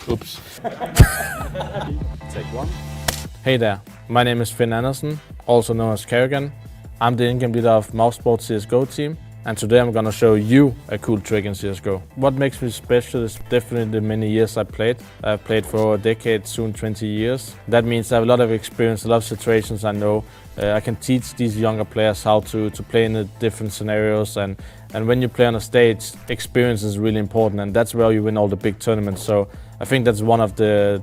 Oops. Take one. Hey there, my name is Finn Andersen, also known as KARRIGAN. I'm the in-game leader of Mousesports CSGO team, and today I'm gonna show you a cool trick in CSGO. What makes me special is definitely the many years I played. I've played for over a decade, soon 20 years. That means I have a lot of experience, a lot of situations I know. I can teach these younger players how to play in the different scenarios, and when you play on a stage, experience is really important, and that's where you win all the big tournaments. So I think that's one of the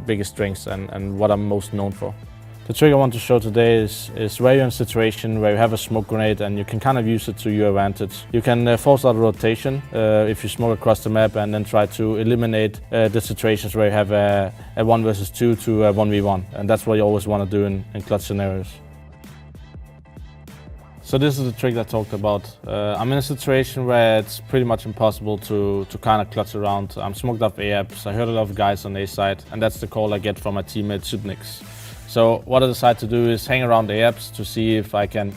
biggest strengths and what I'm most known for. The trick I want to show today is where you're in a situation where you have a smoke grenade and you can kind of use it to your advantage. You can force out a rotation if you smoke across the map and then try to eliminate the situations where you have a 1 versus 2 to a 1v1. And that's what you always want to do in clutch scenarios. So this is the trick I talked about. I'm in a situation where it's pretty much impossible to kind of clutch around. I'm smoked up A-apps, I heard a lot of guys on A side, and that's the call I get from my teammate Subnix. So what I decide to do is hang around A-apps to see if I can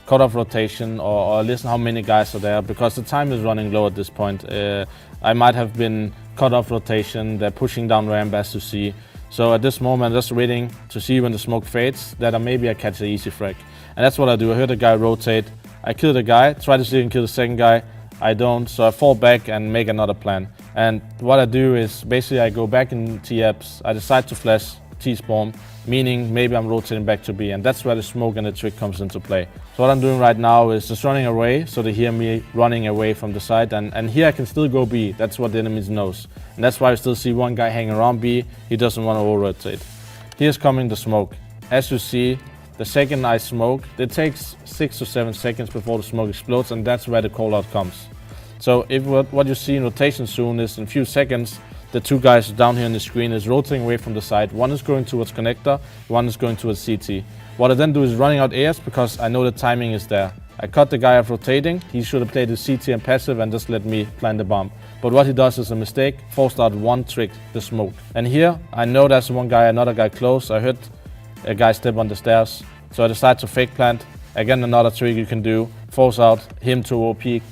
cut off rotation or listen how many guys are there, because the time is running low at this point. I might have been cut off rotation, they're pushing down ramp as you see. So at this moment I'm just waiting to see when the smoke fades that maybe I catch the easy frag. And that's what I do. I heard the guy rotate, I kill the guy, try to see if I can kill the second guy. I don't, so I fall back and make another plan. And what I do is basically I go back in T-apps, I decide to flash T-spawn, meaning maybe I'm rotating back to B, and that's where the smoke and the trick comes into play. So what I'm doing right now is just running away, so they hear me running away from the side, and here I can still go B. That's what the enemy knows. And that's why I still see one guy hanging around B, he doesn't want to over-rotate. Here's coming the smoke. As you see, the second I smoke, it takes 6 to 7 seconds before the smoke explodes, and that's where the call-out comes. So if what you see in rotation soon is in a few seconds, the two guys down here on the screen is rotating away from the side. One is going towards connector, one is going towards CT. What I then do is running out AS because I know the timing is there. I cut the guy off rotating, he should have played the CT and passive and just let me plant the bomb. But what he does is a mistake, forced out one trick, the smoke. And here, I know there's one guy, another guy close. I heard a guy step on the stairs, so I decide to fake plant. Again, another trick you can do, force out him to OP,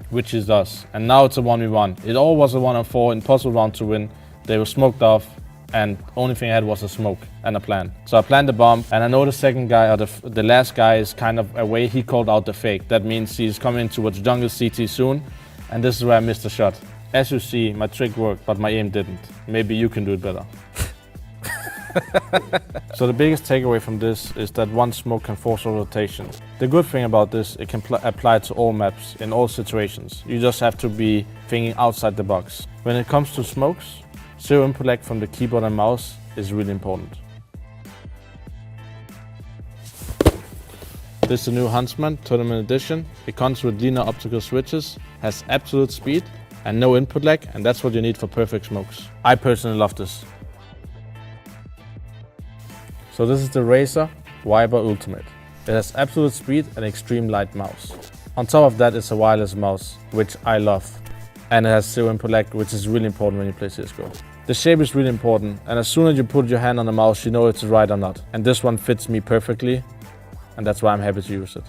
which is us. And now it's a 1v1. It all was a 1-on-4, impossible round to win. They were smoked off, and only thing I had was a smoke and a plan. So I planned the bomb, and I know the second guy, or the last guy, is kind of away. He called out the fake. That means he's coming towards jungle CT soon, and this is where I missed the shot. As you see, my trick worked, but my aim didn't. Maybe you can do it better. So the biggest takeaway from this is that one smoke can force a rotation. The good thing about this, it can apply to all maps, in all situations. You just have to be thinking outside the box. When it comes to smokes, zero input lag from the keyboard and mouse is really important. This is the new HUNTSMAN Tournament Edition. It comes with linear optical switches, has absolute speed and no input lag, and that's what you need for perfect smokes. I personally love this. So this is the Razer Viber Ultimate. It has absolute speed and extreme light mouse. On top of that, it's a wireless mouse, which I love. And it has zero input lag, which is really important when you play CSGO. The shape is really important, and as soon as you put your hand on the mouse, you know it's right or not. And this one fits me perfectly, and that's why I'm happy to use it.